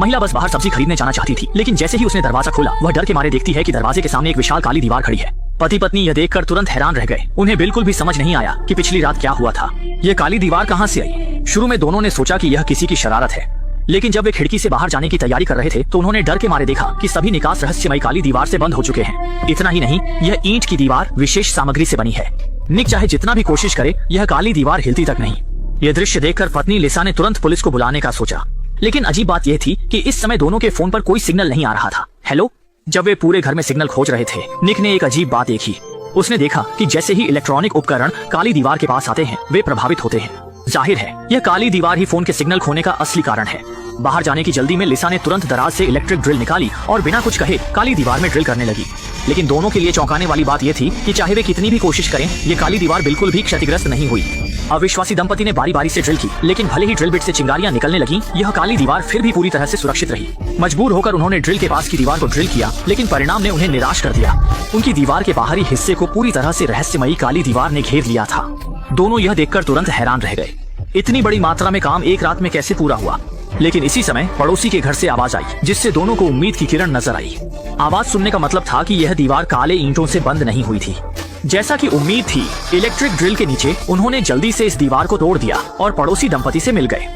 महिला बस बाहर सब्जी खरीदने जाना चाहती थी, लेकिन जैसे ही उसने दरवाजा खोला वह डर के मारे देखती है कि दरवाजे के सामने एक विशाल काली दीवार खड़ी है। पति पत्नी यह देखकर तुरंत हैरान रह गए। उन्हें बिल्कुल भी समझ नहीं आया कि पिछली रात क्या हुआ था। यह काली दीवार कहां से आई। शुरू में दोनों ने सोचा कि यह किसी की शरारत है, लेकिन जब वे खिड़की से बाहर जाने की तैयारी कर रहे थे तो उन्होंने डर के मारे देखा कि सभी निकास रहस्यमयी काली दीवार से बंद हो चुके हैं। इतना ही नहीं, यह ईंट की दीवार विशेष सामग्री से बनी है। निक चाहे जितना भी कोशिश करे यह काली दीवार हिलती तक नहीं। यह दृश्य देखकर पत्नी लिसा ने तुरंत पुलिस को बुलाने का सोचा, लेकिन अजीब बात यह थी कि इस समय दोनों के फोन पर कोई सिग्नल नहीं आ रहा था। हेलो। जब वे पूरे घर में सिग्नल खोज रहे थे, निक ने एक अजीब बात देखी। उसने देखा कि जैसे ही इलेक्ट्रॉनिक उपकरण काली दीवार के पास आते हैं वे प्रभावित होते हैं। जाहिर है यह काली दीवार ही फोन के सिग्नल खोने का असली कारण है। बाहर जाने की जल्दी में लिसा ने तुरंत दराज से इलेक्ट्रिक ड्रिल निकाली और बिना कुछ कहे काली दीवार में ड्रिल करने लगी। लेकिन दोनों के लिए चौंकाने वाली बात यह थी कि चाहे वे कितनी भी कोशिश करें, ये काली दीवार बिल्कुल भी क्षतिग्रस्त नहीं हुई। अविश्वासी दंपति ने बारी बारी से ड्रिल की, लेकिन भले ही ड्रिल बिट से चिंगारियां निकलने लगी, यह काली दीवार फिर भी पूरी तरह से सुरक्षित रही। मजबूर होकर उन्होंने ड्रिल के पास की दीवार को ड्रिल किया, लेकिन परिणाम ने उन्हें निराश कर दिया। उनकी दीवार के बाहरी हिस्से को पूरी तरह से रहस्यमयी काली दीवार ने घेर लिया था। दोनों यह देखकर तुरंत हैरान रह गए। इतनी बड़ी मात्रा में काम एक रात में कैसे पूरा हुआ। लेकिन इसी समय पड़ोसी के घर से आवाज आई, जिससे दोनों को उम्मीद की किरण नजर आई। आवाज सुनने का मतलब था कि यह दीवार काले ईंटों से बंद नहीं हुई थी। जैसा कि उम्मीद थी, इलेक्ट्रिक ड्रिल के नीचे उन्होंने जल्दी से इस दीवार को तोड़ दिया और पड़ोसी दंपति से मिल गए।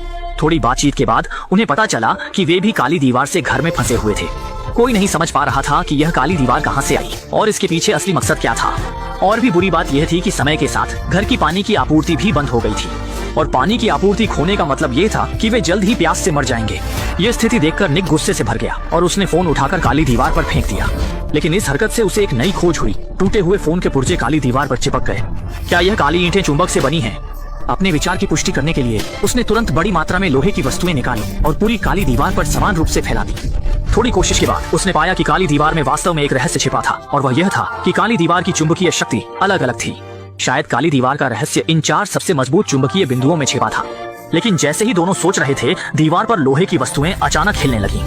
थोड़ी बातचीत के बाद उन्हें पता चला कि वे भी काली दीवार से घर में फंसे हुए थे। कोई नहीं समझ पा रहा था कि यह काली दीवार कहां से आई और इसके पीछे असली मकसद क्या था। और भी बुरी बात यह थी कि समय के साथ घर की पानी की आपूर्ति भी बंद हो गई थी, और पानी की आपूर्ति खोने का मतलब ये था कि वे जल्द ही प्यास से मर जाएंगे। ये स्थिति देखकर निक गुस्से से भर गया और उसने फोन उठाकर काली दीवार पर फेंक दिया। लेकिन इस हरकत से उसे एक नई खोज हुई। टूटे हुए फोन के पुर्जे काली दीवार पर चिपक गए। क्या यह काली ईंटें चुंबक से बनी हैं? अपने विचार की पुष्टि करने के लिए उसने तुरंत बड़ी मात्रा में लोहे की वस्तुएं निकाली और पूरी काली दीवार पर समान रूप से फैला दी। थोड़ी कोशिश के बाद उसने पाया कि काली दीवार में वास्तव में एक रहस्य छिपा था, और वह यह था कि काली दीवार की चुंबकीय शक्ति अलग अलग थी। शायद काली दीवार का रहस्य इन 4 सबसे मजबूत चुंबकीय बिंदुओं में छिपा था। लेकिन जैसे ही दोनों सोच रहे थे, दीवार पर लोहे की वस्तुएं अचानक हिलने लगीं।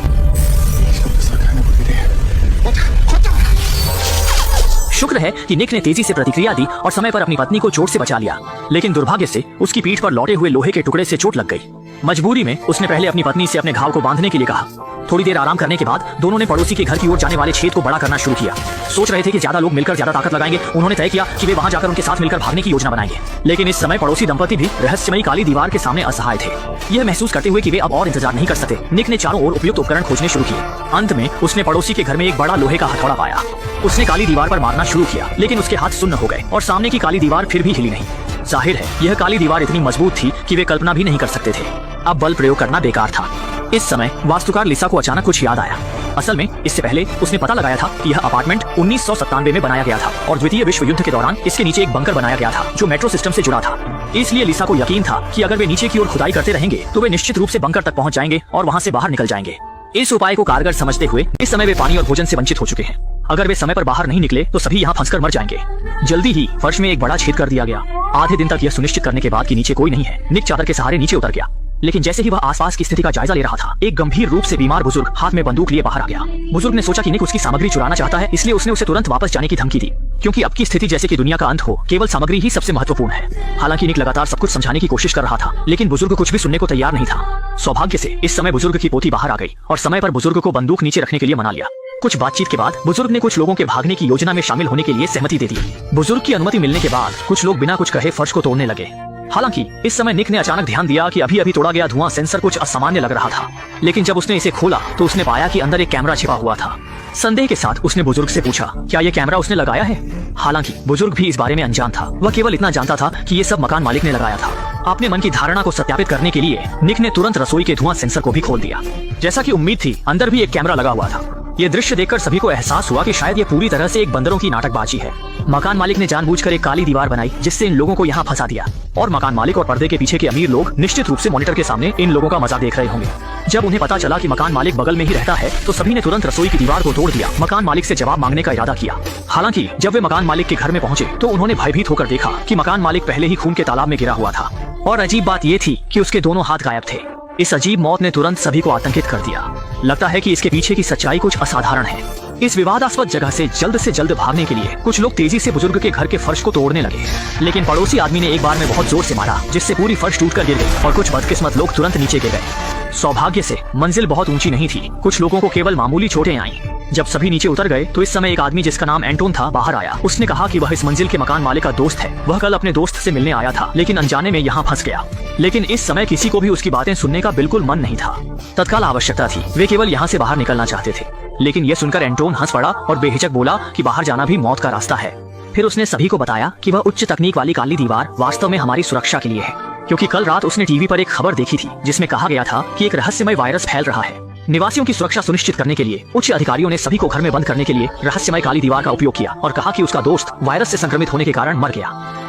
शुक्र है कि निक ने तेजी से प्रतिक्रिया दी और समय पर अपनी पत्नी को चोट से बचा लिया, लेकिन दुर्भाग्य से उसकी पीठ पर लौटे हुए लोहे के टुकड़े से चोट लग गई। मजबूरी में उसने पहले अपनी पत्नी से अपने घाव को बांधने के लिए कहा। थोड़ी देर आराम करने के बाद दोनों ने पड़ोसी के घर की ओर जाने वाले छेद को बड़ा करना शुरू किया। सोच रहे थे कि ज्यादा लोग मिलकर ज्यादा ताकत लगाएंगे। उन्होंने तय किया कि वे वहां जाकर उनके साथ मिलकर भागने की योजना बनाएंगे। लेकिन इस समय पड़ोसी दंपति भी रहस्यमयी काली दीवार के सामने असहाय थे। यह महसूस करते हुए कि वे अब और इंतजार नहीं कर सकते, निक ने चारों ओर उपयुक्त उपकरण खोजने शुरू किए। अंत में उसने पड़ोसी के घर में एक बड़ा लोहे का हथौड़ा पाया। उसने काली दीवार पर मारना शुरू किया, लेकिन उसके हाथ सुन्न हो गए और सामने की काली दीवार फिर भी हिली नहीं। जाहिर है यह काली दीवार इतनी मजबूत थी कि वे कल्पना भी नहीं कर सकते थे। अब बल प्रयोग करना बेकार था। इस समय वास्तुकार लिसा को अचानक कुछ याद आया। असल में इससे पहले उसने पता लगाया था कि यह अपार्टमेंट 1997 में बनाया गया था और द्वितीय विश्व युद्ध के दौरान इसके नीचे एक बंकर बनाया गया था जो मेट्रो सिस्टम से जुड़ा था। इसलिए लिसा को यकीन था कि अगर वे नीचे की ओर खुदाई करते रहेंगे तो वे निश्चित रूप से बंकर तक पहुंच जाएंगे और वहां से बाहर निकल जाएंगे। इस उपाय को कारगर समझते हुए इस समय वे पानी और भोजन से वंचित हो चुके हैं। अगर वे समय पर बाहर नहीं निकले तो सभी यहाँ फंसकर मर जाएंगे। जल्दी ही फर्श में एक बड़ा छेद कर दिया गया। आधे दिन तक यह सुनिश्चित करने के बाद कि नीचे कोई नहीं है, निक चादर के सहारे नीचे उतर गया। लेकिन जैसे ही वह आसपास की स्थिति का जायजा ले रहा था, एक गंभीर रूप से बीमार बुजुर्ग हाथ में बंदूक लिए बाहर आ गया। बुजुर्ग ने सोचा कि निक उसकी सामग्री चुराना चाहता है, इसलिए उसने उसे तुरंत वापस जाने की धमकी दी, क्योंकि अब की स्थिति जैसे कि दुनिया का अंत हो, केवल सामग्री ही सबसे महत्वपूर्ण है। हालांकि निक लगातार सब कुछ समझाने की कोशिश कर रहा था, लेकिन बुजुर्ग कुछ भी सुनने को तैयार नहीं था। सौभाग्य से इस समय बुजुर्ग की पोती बाहर आ गई और समय पर बुजुर्ग को बंदूक नीचे रखने के लिए मना लिया। कुछ बातचीत के बाद बुजुर्ग ने कुछ लोगों के भागने की योजना में शामिल होने के लिए सहमति दे दी। बुजुर्ग की अनुमति मिलने के बाद कुछ लोग बिना कुछ कहे फर्श को तोड़ने लगे। हालांकि इस समय निक ने अचानक ध्यान दिया कि अभी अभी तोड़ा गया धुआं सेंसर कुछ असामान्य लग रहा था। लेकिन जब उसने इसे खोला तो उसने पाया कि अंदर एक कैमरा छिपा हुआ था। संदेह के साथ उसने बुजुर्ग से पूछा, क्या ये कैमरा उसने लगाया है? हालांकि बुजुर्ग भी इस बारे में अनजान था। वह केवल इतना जानता था कि ये सब मकान मालिक ने लगाया था। अपने मन की धारणा को सत्यापित करने के लिए निक ने तुरंत रसोई के धुआं सेंसर को भी खोल दिया। जैसा कि उम्मीद थी, अंदर भी एक कैमरा लगा हुआ था। ये दृश्य देखकर सभी को एहसास हुआ कि शायद ये पूरी तरह से एक बंदरों की नाटकबाजी है। मकान मालिक ने जानबूझकर एक काली दीवार बनाई जिससे इन लोगों को यहाँ फंसा दिया, और मकान मालिक और पर्दे के पीछे के अमीर लोग निश्चित रूप से मॉनिटर के सामने इन लोगों का मजाक देख रहे होंगे। जब उन्हें पता चला कि मकान मालिक बगल में ही रहता है तो सभी ने तुरंत रसोई की दीवार को तोड़ दिया, मकान मालिक से जवाब मांगने का इरादा किया। हालांकि जब वे मकान मालिक के घर में पहुंचे तो उन्होंने भयभीत होकर देखा कि मकान मालिक पहले ही खून के तालाब में गिरा हुआ था, और अजीब बात ये थी कि उसके दोनों हाथ गायब थे। इस अजीब मौत ने तुरंत सभी को आतंकित कर दिया। लगता है कि इसके पीछे की सच्चाई कुछ असाधारण है। इस विवादास्पद जगह से जल्द भागने के लिए कुछ लोग तेजी से बुजुर्ग के घर के फर्श को तोड़ने लगे, लेकिन पड़ोसी आदमी ने एक बार में बहुत जोर से मारा जिससे पूरी फर्श टूटकर गिर गई और कुछ बदकिस्मत लोग तुरंत नीचे गिर गए। सौभाग्य से मंजिल बहुत ऊंची नहीं थी, कुछ लोगों को केवल मामूली चोटें आईं। जब सभी नीचे उतर गए तो इस समय एक आदमी जिसका नाम एंटोन था बाहर आया। उसने कहा कि वह इस मंजिल के मकान मालिक का दोस्त है। वह कल अपने दोस्त से मिलने आया था, लेकिन अनजाने में यहाँ फंस गया। लेकिन इस समय किसी को भी उसकी बातें सुनने का बिल्कुल मन नहीं था। तत्काल आवश्यकता थी, वे केवल यहाँ से बाहर निकलना चाहते थे। लेकिन यह सुनकर एंटोन हंस पड़ा और बेहिचक बोला कि बाहर जाना भी मौत का रास्ता है। फिर उसने सभी को बताया कि वह उच्च तकनीक वाली काली दीवार वास्तव में हमारी सुरक्षा के लिए है, क्योंकि कल रात उसने टीवी पर एक खबर देखी थी जिसमें कहा गया था कि एक रहस्यमय वायरस फैल रहा है। निवासियों की सुरक्षा सुनिश्चित करने के लिए उच्च अधिकारियों ने सभी को घर में बंद करने के लिए रहस्यमय काली दीवार का उपयोग किया और कहा कि उसका दोस्त वायरस से संक्रमित होने के कारण मर गया।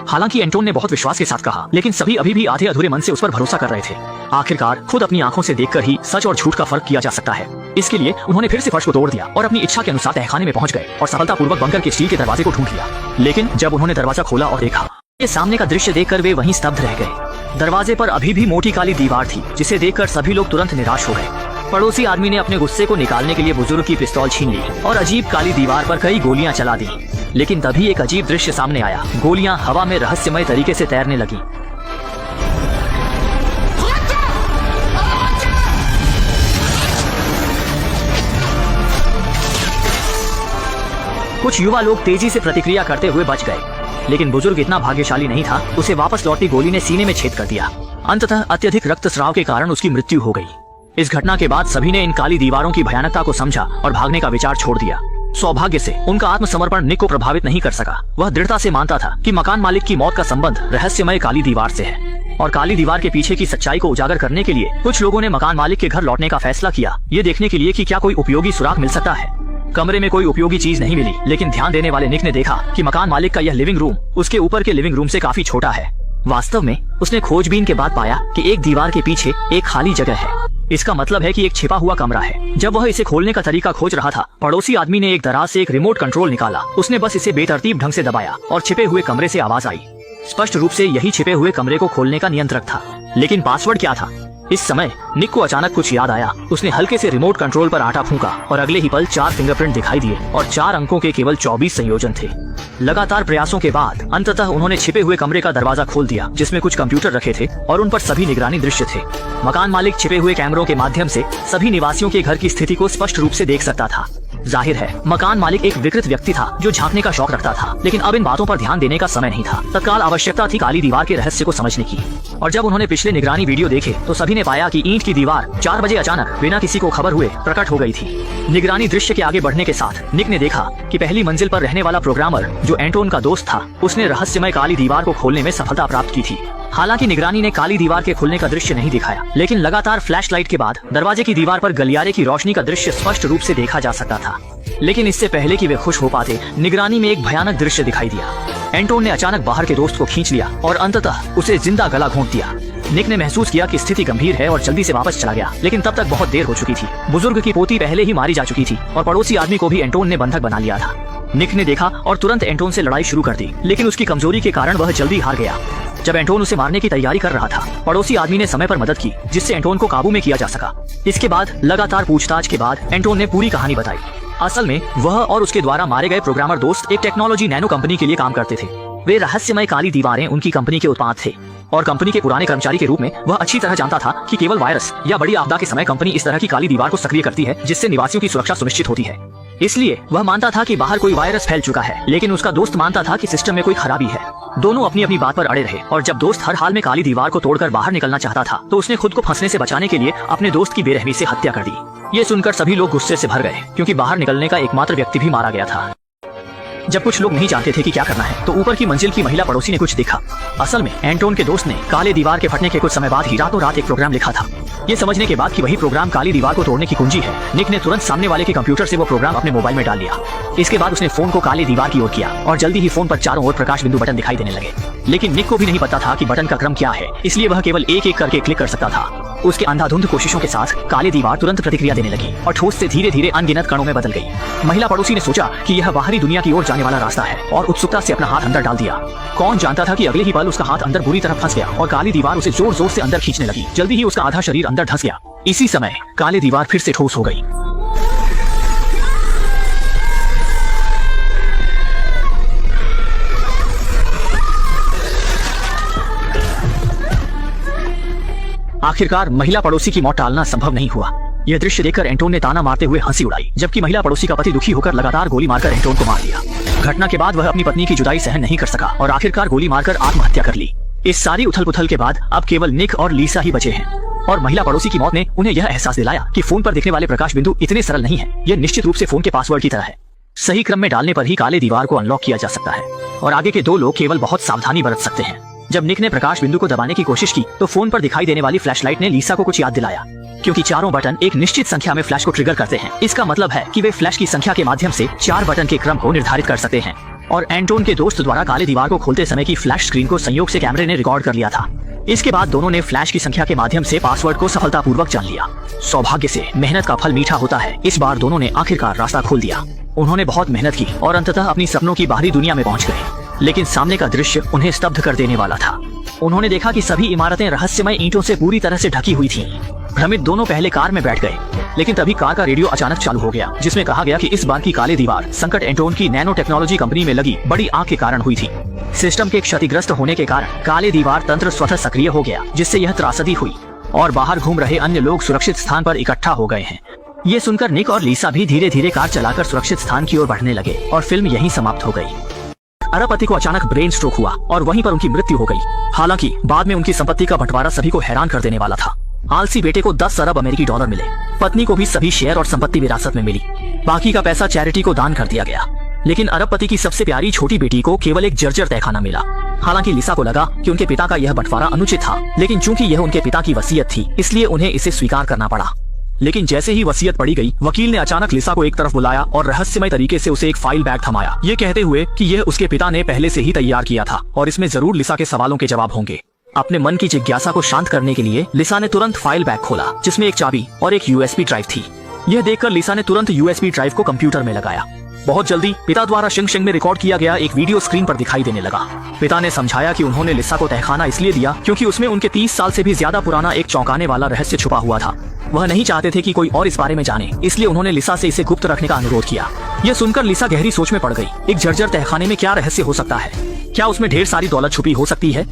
हालांकि एंटोन ने बहुत विश्वास के साथ कहा, लेकिन सभी अभी भी आधे अधूरे मन से उस पर भरोसा कर रहे थे। आखिरकार खुद अपनी आंखों से देखकर ही सच और झूठ का फर्क किया जा सकता है। इसके लिए उन्होंने फिर से फर्श को तोड़ दिया और अपनी इच्छा के अनुसार तहखाने में पहुंच गए और सफलतापूर्वक बंकर के स्टील के दरवाजे को ढूंढ लिया। लेकिन जब उन्होंने दरवाजा खोला और देखा, ये सामने का दृश्य देखकर वे वहीं स्तब्ध रह गए। दरवाजे पर अभी भी मोटी काली दीवार थी, जिसे देखकर सभी लोग तुरंत निराश हो गए। पड़ोसी आदमी ने अपने गुस्से को निकालने के लिए बुजुर्ग की पिस्तौल छीन ली और अजीब काली दीवार पर कई गोलियां चला दी। लेकिन तभी एक अजीब दृश्य सामने आया। गोलियां हवा में रहस्यमय तरीके से तैरने लगी। कुछ युवा लोग तेजी से प्रतिक्रिया करते हुए बच गए, लेकिन बुजुर्ग इतना भाग्यशाली नहीं था। उसे वापस लौटती गोली ने सीने में छेद कर दिया। अंततः अत्यधिक रक्तस्राव के कारण उसकी मृत्यु हो गई। इस घटना के बाद सभी ने इन काली दीवारों की भयानकता को समझा और भागने का विचार छोड़ दिया। सौभाग्य से उनका आत्मसमर्पण निक को प्रभावित नहीं कर सका। वह दृढ़ता से मानता था कि मकान मालिक की मौत का संबंध रहस्यमय काली दीवार से है और काली दीवार के पीछे की सच्चाई को उजागर करने के लिए कुछ लोगों ने मकान मालिक के घर लौटने का फैसला किया, ये देखने के लिए कि क्या कोई उपयोगी सुराग मिल सकता है। कमरे में कोई उपयोगी चीज नहीं मिली, लेकिन ध्यान देने वाले निक ने देखा कि मकान मालिक का यह लिविंग रूम उसके ऊपर के लिविंग रूम से काफी छोटा है। वास्तव में उसने खोजबीन के बाद पाया कि एक दीवार के पीछे एक खाली जगह है। इसका मतलब है कि एक छिपा हुआ कमरा है। जब वह इसे खोलने का तरीका खोज रहा था, पड़ोसी आदमी ने एक दराज से एक रिमोट कंट्रोल निकाला। उसने बस इसे बेतरतीब ढंग से दबाया और छिपे हुए कमरे से आवाज आई। स्पष्ट रूप से यही छिपे हुए कमरे को खोलने का नियंत्रक था। लेकिन पासवर्ड क्या था? इस समय निक को अचानक कुछ याद आया। उसने हल्के से रिमोट कंट्रोल पर आटा फूंका और अगले ही पल 4 फिंगरप्रिंट दिखाई दिए और 4 अंकों के केवल 24 संयोजन थे। लगातार प्रयासों के बाद अंततः उन्होंने छिपे हुए कमरे का दरवाजा खोल दिया, जिसमें कुछ कंप्यूटर रखे थे और उन पर सभी निगरानी दृश्य थे। मकान मालिक छिपे हुए कैमरों के माध्यम से सभी निवासियों के घर की स्थिति को स्पष्ट रूप से देख सकता था। जाहिर है मकान मालिक एक विकृत व्यक्ति था जो झांकने का शौक रखता था, लेकिन अब इन बातों पर ध्यान देने का समय नहीं था। तत्काल आवश्यकता थी काली दीवार के रहस्य को समझने की। और जब उन्होंने पिछले निगरानी वीडियो देखे तो सभी ने पाया कि ईंट की दीवार 4 बजे अचानक बिना किसी को खबर हुए प्रकट हो गई थी। निगरानी दृश्य के आगे बढ़ने के साथ निक ने देखा कि पहली मंजिल पर रहने वाला प्रोग्रामर जो एंटोन का दोस्त था, उसने रहस्यमय काली दीवार को खोलने में सफलता प्राप्त की थी। हालांकि निगरानी ने काली दीवार के खुलने का दृश्य नहीं दिखाया, लेकिन लगातार फ्लैशलाइट के बाद दरवाजे की दीवार पर गलियारे की रोशनी का दृश्य स्पष्ट रूप से देखा जा सकता था। लेकिन इससे पहले कि वे खुश हो पाते, निगरानी में एक भयानक दृश्य दिखाई दिया। एंटोन ने अचानक बाहर के दोस्त को खींच लिया और अंततः उसे जिंदा गला घोंट दिया। निक ने महसूस किया कि स्थिति गंभीर है और जल्दी से वापस चला गया, लेकिन तब तक बहुत देर हो चुकी थी। बुजुर्ग की पोती पहले ही मारी जा चुकी थी और पड़ोसी आदमी को भी एंटोन ने बंधक बना लिया था। निक ने देखा और तुरंत एंटोन से लड़ाई शुरू कर दी, लेकिन उसकी कमजोरी के कारण वह जल्दी हार गया। जब एंटोन उसे मारने की तैयारी कर रहा था, पड़ोसी आदमी ने समय पर मदद की, जिससे एंटोन को काबू में किया जा सका। इसके बाद लगातार पूछताछ के बाद एंटोन ने पूरी कहानी बताई। असल में वह और उसके द्वारा मारे गए प्रोग्रामर दोस्त एक टेक्नोलॉजी नैनो कंपनी के लिए काम करते थे। वे रहस्यमय काली दीवारें उनकी कंपनी के उत्पाद थे और कंपनी के पुराने कर्मचारी के रूप में वह अच्छी तरह जानता था कि केवल वायरस या बड़ी आपदा के समय कंपनी इस तरह की काली दीवार को सक्रिय करती है, जिससे निवासियों की सुरक्षा सुनिश्चित होती है। इसलिए वह मानता था कि बाहर कोई वायरस फैल चुका है, लेकिन उसका दोस्त मानता था कि सिस्टम में कोई खराबी है। दोनों अपनी अपनी बात पर अड़े रहे और जब दोस्त हर हाल में काली दीवार को तोड़कर बाहर निकलना चाहता था, तो उसने खुद को फंसने से बचाने के लिए अपने दोस्त की बेरहमी से हत्या कर दी। ये सुनकर सभी लोग गुस्से से भर गए, क्योंकि बाहर निकलने का एकमात्र व्यक्ति भी मारा गया था। जब कुछ लोग नहीं जानते थे कि क्या करना है, तो ऊपर की मंजिल की महिला पड़ोसी ने कुछ देखा। असल में एंटोन के दोस्त ने काले दीवार के फटने के कुछ समय बाद ही रातों रात एक प्रोग्राम लिखा था। ये समझने के बाद कि वही प्रोग्राम काली दीवार को तोड़ने की कुंजी है, निक ने तुरंत सामने वाले के कंप्यूटर से वो प्रोग्राम अपने मोबाइल में डाल लिया। इसके बाद उसने फोन को काली दीवार की ओर किया और जल्दी ही फोन पर चारों ओर प्रकाश बिंदु बटन दिखाई देने लगे। लेकिन निक को भी नहीं पता था कि बटन का क्रम क्या है, इसलिए वह केवल एक एक करके क्लिक कर सकता था। उसके अंधाधुंध कोशिशों के साथ काली दीवार तुरंत प्रतिक्रिया देने लगी और ठोस से धीरे धीरे अनगिनत कणों में बदल गई। महिला पड़ोसी ने सोचा कि यह बाहरी दुनिया की ओर जाने वाला रास्ता है और उत्सुकता से अपना हाथ अंदर डाल दिया। कौन जानता था कि अगले ही पल उसका हाथ अंदर बुरी तरह फंस गया और काली दीवार उसे जोर जोर से अंदर खींचने लगी। जल्दी ही उसका आधा शरीर अंदर धंस गया। इसी समय काली दीवार फिर से ठोस हो गई। आखिरकार महिला पड़ोसी की मौत टालना संभव नहीं हुआ। यह दृश्य देखकर एंटोन ने ताना मारते हुए हंसी उड़ाई, जबकि महिला पड़ोसी का पति दुखी होकर लगातार गोली मारकर एंटोन को मार दिया। घटना के बाद वह अपनी पत्नी की जुदाई सहन नहीं कर सका और आखिरकार गोली मारकर आत्महत्या कर ली। इस सारी उथल पुथल के बाद अब केवल निक और लीसा ही बचे हैं और महिला पड़ोसी की मौत ने उन्हें यह एहसास दिलाया कि फोन पर दिखने वाले प्रकाश बिंदु इतने सरल नहीं है। यह निश्चित रूप से फोन के पासवर्ड की तरह है। सही क्रम में डालने पर ही काले दीवार को अनलॉक किया जा सकता है और आगे के 2 लोग केवल बहुत सावधानी बरत सकते हैं। जब निक ने प्रकाश बिंदु को दबाने की कोशिश की तो फोन पर दिखाई देने वाली फ्लैशलाइट ने लीसा को कुछ याद दिलाया, क्योंकि चारों बटन एक निश्चित संख्या में फ्लैश को ट्रिगर करते हैं। इसका मतलब है कि वे फ्लैश की संख्या के माध्यम से 4 बटन के क्रम को निर्धारित कर सकते हैं और एंटोन के दोस्त द्वारा काले दीवार को खोलते समय की फ्लैश स्क्रीन को संयोग से कैमरे ने रिकॉर्ड कर लिया था। इसके बाद दोनों ने फ्लैश की संख्या के माध्यम से पासवर्ड को सफलतापूर्वक जान लिया। सौभाग्य से मेहनत का फल मीठा होता है। इस बार दोनों ने आखिरकार रास्ता खोल दिया। उन्होंने बहुत मेहनत की और अंततः अपनी सपनों की बाहरी दुनिया में पहुंच गए, लेकिन सामने का दृश्य उन्हें स्तब्ध कर देने वाला था। उन्होंने देखा कि सभी इमारतें रहस्यमय ईंटों से पूरी तरह से ढकी हुई थीं। भ्रमित दोनों पहले कार में बैठ गए, लेकिन तभी कार का रेडियो अचानक चालू हो गया, जिसमें कहा गया कि इस बार की काले दीवार संकट एंटोन की नैनो टेक्नोलॉजी कंपनी में लगी बड़ी आग के कारण हुई थी। सिस्टम के क्षतिग्रस्त होने के कारण काले दीवार तंत्र स्वतः सक्रिय हो गया, जिससे यह त्रासदी हुई और बाहर घूम रहे अन्य लोग सुरक्षित स्थान पर इकट्ठा हो गए हैं। ये सुनकर निक और लीसा भी धीरे धीरे कार चलाकर सुरक्षित स्थान की ओर बढ़ने लगे और फिल्म यहीं समाप्त हो गई। अरबपति को अचानक ब्रेन स्ट्रोक हुआ और वहीं पर उनकी मृत्यु हो गई। हालांकि बाद में उनकी संपत्ति का बंटवारा सभी को हैरान कर देने वाला था। आलसी बेटे को 10 अरब अमेरिकी डॉलर मिले, पत्नी को भी सभी शेयर और संपत्ति विरासत में मिली, बाकी का पैसा चैरिटी को दान कर दिया गया। लेकिन अरबपति की सबसे प्यारी छोटी बेटी को केवल एक जर्जर तहखाना मिला। हालांकि लिसा को लगा कि उनके पिता का यह बंटवारा अनुचित था, लेकिन चूंकि यह उनके पिता की वसीयत थी, इसलिए उन्हें इसे स्वीकार करना पड़ा। लेकिन जैसे ही वसीयत पड़ी गई, वकील ने अचानक लिसा को एक तरफ बुलाया और रहस्यमय तरीके से उसे एक फाइल बैग थमाया, ये कहते हुए कि यह उसके पिता ने पहले से ही तैयार किया था और इसमें जरूर लिसा के सवालों के जवाब होंगे। अपने मन की जिज्ञासा को शांत करने के लिए लिसा ने तुरंत फाइल बैग खोला, जिसमें एक चाबी और एक यूएसबी ड्राइव थी। यह देखकर लिसा ने तुरंत यूएसबी ड्राइव को कंप्यूटर में लगाया। बहुत जल्दी पिता द्वारा शिंग शिंग में रिकॉर्ड किया गया एक वीडियो स्क्रीन पर दिखाई देने लगा। पिता ने समझाया कि उन्होंने लिसा को तहखाना इसलिए दिया क्योंकि उसमें उनके 30 साल से भी ज्यादा पुराना एक चौंकाने वाला रहस्य छुपा हुआ था। वह नहीं चाहते थे कि कोई और इस बारे में जाने, इसलिए उन्होंने लिसा से इसे गुप्त रखने का अनुरोध किया। यह सुनकर लिसा गहरी सोच में पड़ गई। एक जर्जर तहखाने में क्या रहस्य हो सकता है? क्या उसमें ढेर सारी दौलत छुपी हो सकती है?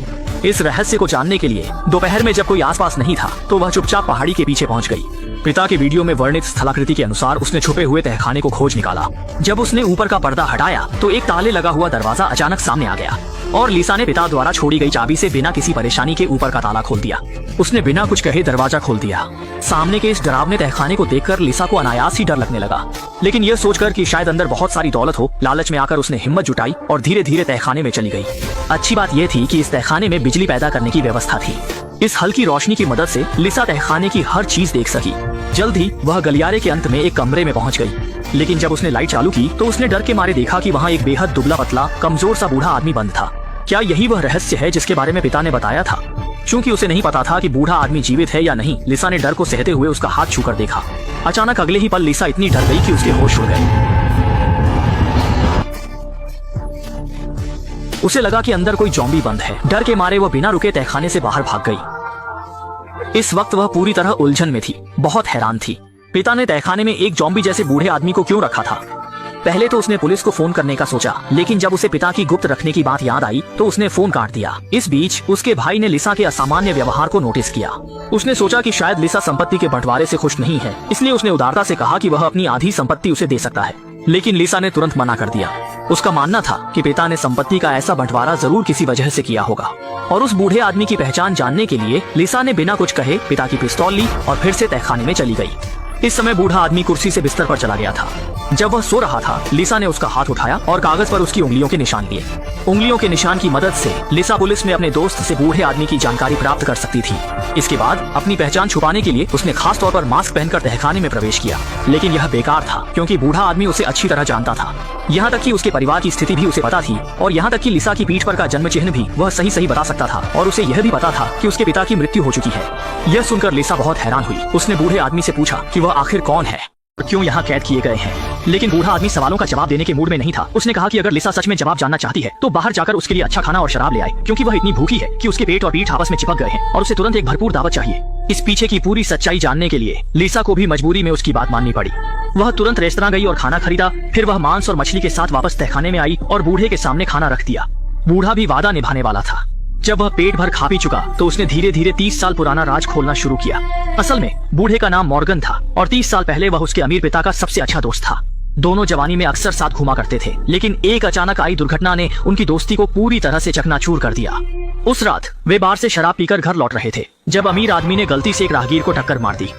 इस रहस्य को जानने के लिए दोपहर में जब कोई आसपास नहीं था तो वह चुपचाप पहाड़ी के पीछे पहुंच गई। पिता के वीडियो में वर्णित स्थलाकृति के अनुसार उसने छुपे हुए तहखाने को खोज निकाला। जब उसने ऊपर का पर्दा हटाया तो एक ताले लगा हुआ दरवाजा अचानक सामने आ गया और लिसा ने पिता द्वारा छोड़ी गई चाबी से बिना किसी परेशानी के ऊपर का ताला खोल दिया। उसने बिना कुछ कहे दरवाजा खोल दिया। सामने के इस डरावने तहखाने को देखकर लिसा को अनायास ही डर लगने लगा, लेकिन यह सोचकर कि शायद अंदर बहुत सारी दौलत हो, लालच में आकर उसने हिम्मत जुटाई और धीरे धीरे तहखाने में चली गई। अच्छी बात यह थी कि इस तहखाने में बिजली पैदा करने की व्यवस्था थी। इस हल्की रोशनी की मदद से लिसा तहखाने की हर चीज देख सकी। जल्द ही वह गलियारे के अंत में एक कमरे में पहुंच गई, लेकिन जब उसने लाइट चालू की तो उसने डर के मारे देखा कि वहाँ एक बेहद दुबला पतला कमजोर सा बूढ़ा आदमी बंद था। क्या यही वह रहस्य है जिसके बारे में पिता ने बताया था? चूंकि उसे नहीं पता था कि बूढ़ा आदमी जीवित है या नहीं, लिसा ने डर को सहते हुए उसका हाथ छूकर देखा। अचानक अगले ही पल लिसा इतनी डर गई कि उसके होश उड़ गए। उसे लगा कि अंदर कोई ज़ॉम्बी बंद है। डर के मारे वह बिना रुके तहखाने से बाहर भाग गई। इस वक्त वह पूरी तरह उलझन में थी, बहुत हैरान थी। पिता ने तहखाने में एक ज़ॉम्बी जैसे बूढ़े आदमी को क्यों रखा था? पहले तो उसने पुलिस को फोन करने का सोचा, लेकिन जब उसे पिता की गुप्त रखने की बात याद आई तो उसने फोन काट दिया। इस बीच उसके भाई ने लिसा के असामान्य व्यवहार को नोटिस किया। उसने सोचा कि शायद लिसा संपत्ति के बंटवारे से खुश नहीं है, इसलिए उसने उदारता से कहा कि वह अपनी आधी संपत्ति उसे दे सकता है, लेकिन लिसा ने तुरंत मना कर दिया। उसका मानना था कि पिता ने संपत्ति का ऐसा बंटवारा जरूर किसी वजह से किया होगा और उस बूढ़े आदमी की पहचान जानने के लिए लिसा ने बिना कुछ कहे पिता की पिस्तौल ली और फिर से तहखाने में चली गई। इस समय बूढ़ा आदमी कुर्सी से बिस्तर पर चला गया था। जब वह सो रहा था, लिसा ने उसका हाथ उठाया और कागज पर उसकी उंगलियों के निशान लिए। उंगलियों के निशान की मदद से लिसा पुलिस में अपने दोस्त से बूढ़े आदमी की जानकारी प्राप्त कर सकती थी। इसके बाद अपनी पहचान छुपाने के लिए उसने खास तौर पर मास्क पहनकर तहखाने में प्रवेश किया, लेकिन यह बेकार था क्योंकि बूढ़ा आदमी उसे अच्छी तरह जानता था। यहाँ तक कि उसके परिवार की स्थिति भी उसे पता थी और यहाँ तक कि लिसा की पीठ पर का जन्म चिन्ह भी वह सही सही बता सकता था और उसे यह भी पता था कि उसके पिता की मृत्यु हो चुकी है। यह सुनकर लिसा बहुत हैरान हुई। उसने बूढ़े आदमी से पूछा कि वह आखिर कौन है और क्यों यहाँ कैद किए गए हैं, लेकिन बूढ़ा आदमी सवालों का जवाब देने के मूड में नहीं था। उसने कहा कि अगर लिसा सच में जवाब जानना चाहती है तो बाहर जाकर उसके लिए अच्छा खाना और शराब ले आए, क्योंकि वह इतनी भूखी है कि उसके पेट और पीठ आपस में चिपक गए हैं और उसे तुरंत एक भरपूर दावत चाहिए। इस पीछे की पूरी सच्चाई जानने के लिए लिसा को भी मजबूरी में उसकी बात माननी पड़ी। वह तुरंत रेस्तरां गई और खाना खरीदा। फिर वह मांस और मछली के साथ वापस तहखाने में आई और बूढ़े के सामने खाना रख दिया। बूढ़ा भी वादा निभाने वाला था। जब वह पेट भर खा पी चुका तो उसने धीरे धीरे 30 साल पुराना राज खोलना शुरू किया। असल में बूढ़े का नाम मॉर्गन था और 30 साल पहले वह उसके अमीर पिता का सबसे अच्छा दोस्त था। दोनों जवानी में अक्सर साथ घुमा करते थे, लेकिन एक अचानक आई दुर्घटना ने उनकी दोस्ती को पूरी तरह से चकनाचूर कर दिया। उस रात वे बार से शराब पीकर घर लौट रहे थे जब अमीर आदमी ने गलती से एक राहगीर को टक्कर मार दी।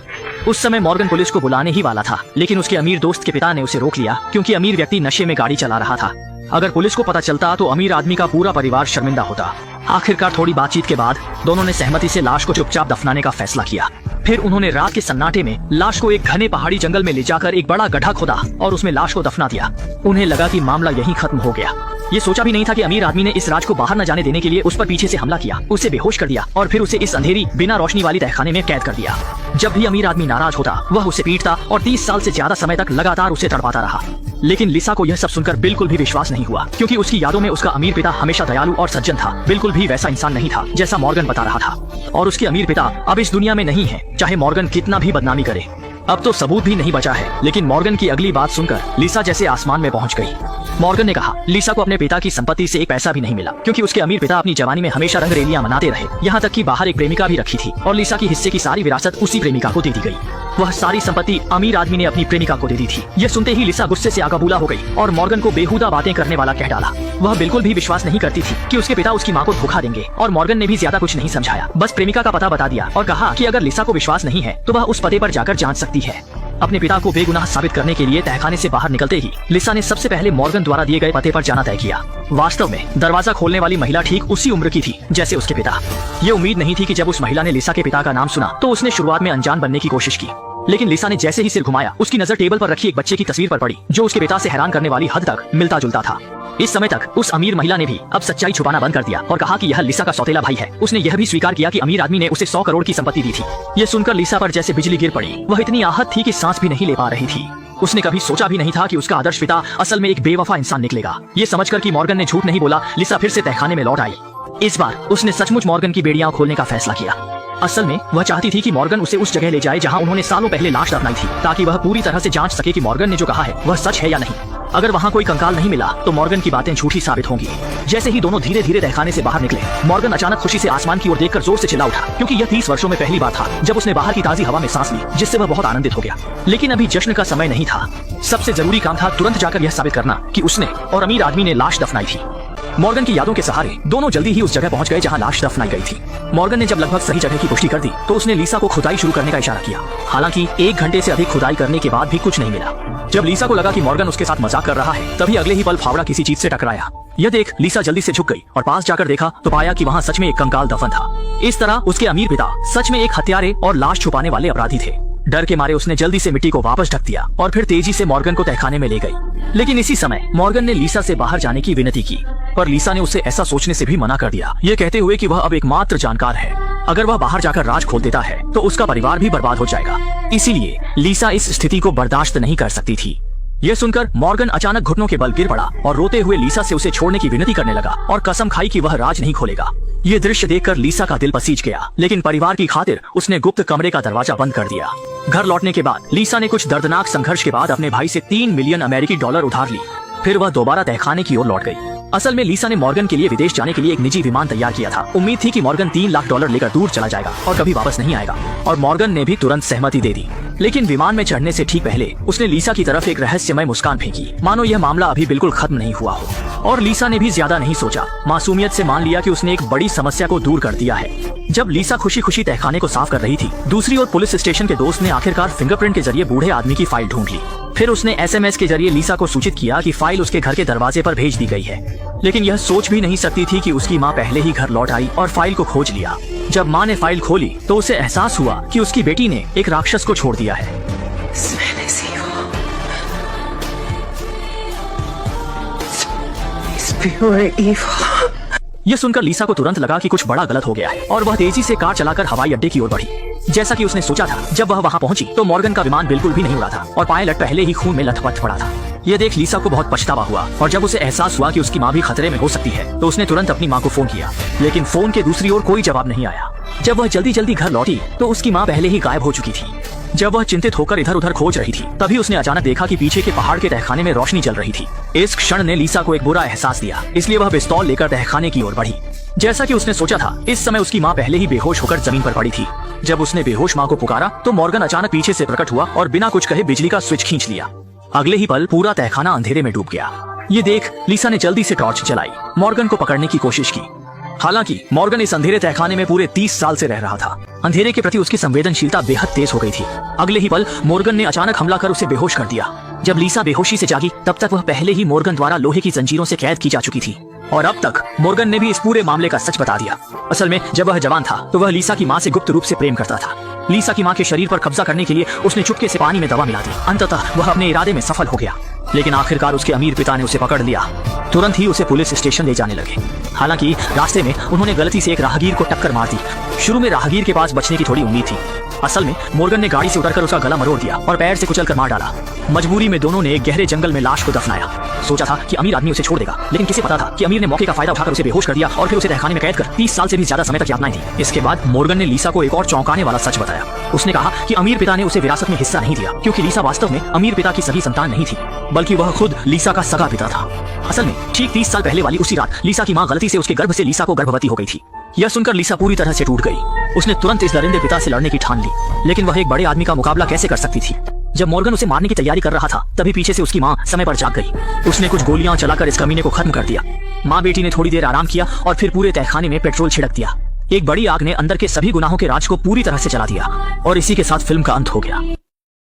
उस समय मॉर्गन पुलिस को बुलाने ही वाला था, लेकिन उसके अमीर दोस्त के पिता ने उसे रोक लिया क्योंकि अमीर व्यक्ति नशे में गाड़ी चला रहा था। अगर पुलिस को पता चलता तो अमीर आदमी का पूरा परिवार शर्मिंदा होता। आखिरकार थोड़ी बातचीत के बाद दोनों ने सहमति से लाश को चुपचाप दफनाने का फैसला किया। फिर उन्होंने रात के सन्नाटे में लाश को एक घने पहाड़ी जंगल में ले जाकर एक बड़ा गड्ढा खोदा और उसमें लाश को दफना दिया। उन्हें लगा कि मामला यहीं खत्म हो गया। ये सोचा भी नहीं था कि अमीर आदमी ने इस राज को बाहर न जाने देने के लिए उस पर पीछे से हमला किया, उसे बेहोश कर दिया और फिर उसे इस अंधेरी बिना रोशनी वाली तहखाने में कैद कर दिया। जब भी अमीर आदमी नाराज होता वह उसे पीटता और 30 साल से ज्यादा समय तक लगातार उसे तड़पाता रहा। लेकिन लिसा को यह सब सुनकर बिल्कुल भी विश्वास नहीं हुआ, क्योंकि उसकी यादों में उसका अमीर पिता हमेशा दयालु और सज्जन था, बिल्कुल भी वैसा इंसान नहीं था जैसा मॉर्गन बता रहा था। और उसके अमीर पिता अब इस दुनिया में नहीं है, चाहे मॉर्गन कितना भी बदनामी करे। अब तो सबूत भी नहीं बचा है। लेकिन मॉर्गन की अगली बात सुनकर लिसा जैसे आसमान में पहुंच गई। मॉर्गन ने कहा लिसा को अपने पिता की संपत्ति से एक पैसा भी नहीं मिला, क्योंकि उसके अमीर पिता अपनी जवानी में हमेशा रंगरेलियां मनाते रहे, यहाँ तक कि बाहर एक प्रेमिका भी रखी थी और लिसा की हिस्से की सारी विरासत उसी प्रेमिका को दे दी गई। वह सारी संपत्ति अमीर आदमी ने अपनी प्रेमिका को दे दी थी। यह सुनते ही लिसा गुस्से से आगाबूला हो गई और मॉर्गन को बेहुदा बातें करने वाला कह डाला। वह बिल्कुल भी विश्वास नहीं करती थी कि उसके पिता उसकी माँ को धोखा देंगे और मॉर्गन ने भी ज्यादा कुछ नहीं समझाया, बस प्रेमिका का पता बता दिया और कहा कि अगर लिसा को विश्वास नहीं है तो वह उस पते पर जाकर जांच सकती है। अपने पिता को बेगुनाह साबित करने के लिए तहखाने से बाहर निकलते ही लिसा ने सबसे पहले मॉर्गन द्वारा दिए गए पते पर जाना तय किया। वास्तव में दरवाजा खोलने वाली महिला ठीक उसी उम्र की थी जैसे उसके पिता। ये उम्मीद नहीं थी कि जब उस महिला ने लिसा के पिता का नाम सुना तो उसने शुरुआत में अनजान बनने की कोशिश की, लेकिन लिसा ने जैसे ही सिर घुमाया उसकी नजर टेबल पर रखी एक बच्चे की तस्वीर पर पड़ी जो उसके पिता से हैरान करने वाली हद तक मिलता जुलता था। इस समय तक उस अमीर महिला ने भी अब सच्चाई छुपाना बंद कर दिया और कहा कि यह लिसा का सौतेला भाई है। उसने यह भी स्वीकार किया कि अमीर आदमी ने उसे 100 करोड़ की संपत्ति दी थी। ये सुनकर लिसा पर जैसे बिजली गिर पड़ी। वह इतनी आहत थी कि सांस भी नहीं ले पा रही थी। उसने कभी सोचा भी नहीं था कि उसका आदर्श पिता असल में एक बेवफा इंसान निकलेगा। ये समझकर कि मॉर्गन ने झूठ नहीं बोला, लिसा फिर से तहखाने में लौट आई। इस बार उसने सचमुच मॉर्गन की बेड़ियां खोलने का फैसला किया। असल में वह चाहती थी कि मॉर्गन उसे उस जगह ले जाए जहां उन्होंने सालों पहले लाश दफनाई थी, ताकि वह पूरी तरह से जांच सके कि मॉर्गन ने जो कहा है वह सच है या नहीं। अगर वहाँ कोई कंकाल नहीं मिला तो मॉर्गन की बातें झूठी साबित होंगी। जैसे ही दोनों धीरे धीरे तहखाने से बाहर निकले, मॉर्गन अचानक खुशी से आसमान की ओर देखकर जोर से चिल्ला उठा, क्योंकि यह 30 वर्षों में पहली बार था जब उसने बाहर की ताजी हवा में सांस ली, जिससे वह बहुत आनंदित हो गया। लेकिन अभी जश्न का समय नहीं था। सबसे जरूरी काम था तुरंत जाकर यह साबित करना कि उसने और अमीर आदमी ने लाश दफनाई थी। मॉर्गन की यादों के सहारे दोनों जल्दी ही उस जगह पहुंच गए जहां लाश दफनाई गई थी। मॉर्गन ने जब लगभग सही जगह की पुष्टि कर दी तो उसने लिसा को खुदाई शुरू करने का इशारा किया। हालांकि 1 घंटे से अधिक खुदाई करने के बाद भी कुछ नहीं मिला। जब लिसा को लगा कि मॉर्गन उसके साथ मजाक कर रहा है, तभी अगले ही पल फावड़ा किसी चीज से टकराया। यह देख लिसा जल्दी से झुक गई और पास जाकर देखा तो पाया कि वहाँ सच में एक कंकाल दफन था। इस तरह उसके अमीर पिता सच में एक हत्यारे और लाश छुपाने वाले अपराधी थे। डर के मारे उसने जल्दी से मिट्टी को वापस ढक दिया और फिर तेजी से मॉर्गन को तहखाने में ले गई। लेकिन इसी समय मॉर्गन ने लिसा से बाहर जाने की विनती की, पर लिसा ने उसे ऐसा सोचने से भी मना कर दिया, ये कहते हुए कि वह अब एकमात्र जानकार है। अगर वह बाहर जाकर राज खोल देता है तो उसका परिवार भी बर्बाद हो जाएगा। इसीलिए लिसा इस स्थिति को बर्दाश्त नहीं कर सकती थी। यह सुनकर मॉर्गन अचानक घुटनों के बल गिर पड़ा और रोते हुए लिसा से उसे छोड़ने की विनती करने लगा और कसम खाई कि वह राज नहीं खोलेगा। ये दृश्य देखकर लिसा का दिल पसीज गया, लेकिन परिवार की खातिर उसने गुप्त कमरे का दरवाजा बंद कर दिया। घर लौटने के बाद लिसा ने कुछ दर्दनाक संघर्ष के बाद अपने भाई से 3 मिलियन अमेरिकी डॉलर उधार ली। फिर वह दोबारा तहखाने की ओर लौट गई। असल में लिसा ने मॉर्गन के लिए विदेश जाने के लिए एक निजी विमान तैयार किया था। उम्मीद थी कि मॉर्गन 3 लाख डॉलर लेकर दूर चला जाएगा और कभी वापस नहीं आएगा, और मॉर्गन ने भी तुरंत सहमति दे दी। लेकिन विमान में चढ़ने से ठीक पहले उसने लिसा की तरफ एक रहस्यमय मुस्कान फेंकी, मानो यह मामला अभी बिल्कुल खत्म नहीं हुआ हो। और लिसा ने भी ज्यादा नहीं सोचा, मासूमियत से मान लिया कि उसने एक बड़ी समस्या को दूर कर दिया है। जब लिसा खुशी खुशी तहखाने को साफ कर रही थी, दूसरी ओर पुलिस स्टेशन के दोस्त ने आखिरकार फिंगरप्रिंट के जरिए बूढ़े आदमी की फाइल ढूंढ ली। फिर उसने SMS के जरिए लिसा को सूचित किया कि फाइल उसके घर के दरवाजे पर भेज दी गई है। लेकिन यह सोच भी नहीं सकती थी कि उसकी माँ पहले ही घर लौट आई और फाइल को खोज लिया। जब माँ ने फाइल खोली तो उसे एहसास हुआ कि उसकी बेटी ने एक राक्षस को छोड़ दिया है। यह सुनकर लिसा को तुरंत लगा कि कुछ बड़ा गलत हो गया है और वह तेजी से कार चलाकर हवाई अड्डे की ओर बढ़ी। जैसा कि उसने सोचा था, जब वह वहां पहुंची तो मॉर्गन का विमान बिल्कुल भी नहीं उड़ा था और पायलट पहले ही खून में लथपथ पड़ा था। यह देख लिसा को बहुत पछतावा हुआ और जब उसे एहसास हुआ कि उसकी माँ भी खतरे में हो सकती है तो उसने तुरंत अपनी माँ को फोन किया, लेकिन फोन के दूसरी ओर कोई जवाब नहीं आया। जब वह जल्दी जल्दी घर लौटी तो उसकी माँ पहले ही गायब हो चुकी थी। जब वह चिंतित होकर इधर उधर खोज रही थी, तभी उसने अचानक देखा कि पीछे के पहाड़ के तहखाने में रोशनी जल रही थी। इस क्षण ने लीसा को एक बुरा एहसास दिया, इसलिए वह पिस्तौल लेकर तहखाने की ओर बढ़ी। जैसा कि उसने सोचा था, इस समय उसकी माँ पहले ही बेहोश होकर जमीन पर पड़ी थी। जब उसने बेहोश माँ को पुकारा तो मॉर्गन अचानक पीछे से प्रकट हुआ और बिना कुछ कहे बिजली का स्विच खींच लिया। अगले ही पल पूरा तहखाना अंधेरे में डूब गया। ये देख लीसा ने जल्दी से टॉर्च जलाई, मॉर्गन को पकड़ने की कोशिश की। हालांकि मॉर्गन इस अंधेरे तहखाने में पूरे 30 साल से रह रहा था। अंधेरे के प्रति उसकी संवेदनशीलता बेहद तेज हो गई थी। अगले ही पल मॉर्गन ने अचानक हमला कर उसे बेहोश कर दिया। जब लीसा बेहोशी से जागी, तब तक वह पहले ही मॉर्गन द्वारा लोहे की जंजीरों से कैद की जा चुकी थी। और अब तक मॉर्गन ने भी इस पूरे मामले का सच बता दिया। असल में जब वह जवान था तो वह लीसा की माँ से गुप्त रूप से प्रेम करता था। लीसा की माँ के शरीर पर कब्जा करने के लिए उसने चुपके से पानी में दवा मिला दी। अंततः वह अपने इरादे में सफल हो गया, लेकिन आखिरकार उसके अमीर पिता ने उसे पकड़ लिया। तुरंत ही उसे पुलिस स्टेशन ले जाने लगे। हालांकि रास्ते में उन्होंने गलती से एक राहगीर को टक्कर मार दी। शुरू में राहगीर के पास बचने की थोड़ी उम्मीद थी। असल में मॉर्गन ने गाड़ी से उतरकर उसका गला मरोड़ दिया और पैर से कुचलकर मार डाला। मजबूरी में दोनों ने एक गहरे जंगल में लाश को दफनाया। सोचा था कि अमीर आदमी उसे छोड़ देगा, लेकिन किसे पता था कि अमीर ने मौके का फायदा उठाकर उसे बेहोश कर दिया और फिर उसे तहखाने में कैद कर 30 साल से भी ज्यादा समय तक यातनाएं दी। इसके बाद मॉर्गन ने लीसा को एक और चौंकाने वाला सच बताया। उसने कहा कि अमीर पिता ने उसे विरासत में हिस्सा नहीं दिया, क्योंकि लीसा वास्तव में अमीर पिता की सगी संतान नहीं थी, बल्कि वह खुद लीसा का सगा पिता था। असल में ठीक 30 साल पहले वाली उसी रात लीसा की माँ गलती से उसके गर्भ से लीसा को गर्भवती हो गई थी। यह सुनकर लीसा पूरी तरह से टूट गई। उसने तुरंत इस दरिंदे पिता से लड़ने की ठान ली, लेकिन वह एक बड़े आदमी का मुकाबला कैसे कर सकती थी। जब मॉर्गन उसे मारने की तैयारी कर रहा था, तभी पीछे से उसकी माँ समय पर जाग गई। उसने कुछ गोलियां चलाकर इस कमीने को खत्म कर दिया। माँ बेटी ने थोड़ी देर आराम किया और फिर पूरे तहखाने में पेट्रोल छिड़क दिया। एक बड़ी आग ने अंदर के सभी गुनाहों के राज को पूरी तरह से जला दिया और इसी के साथ फिल्म का अंत हो गया।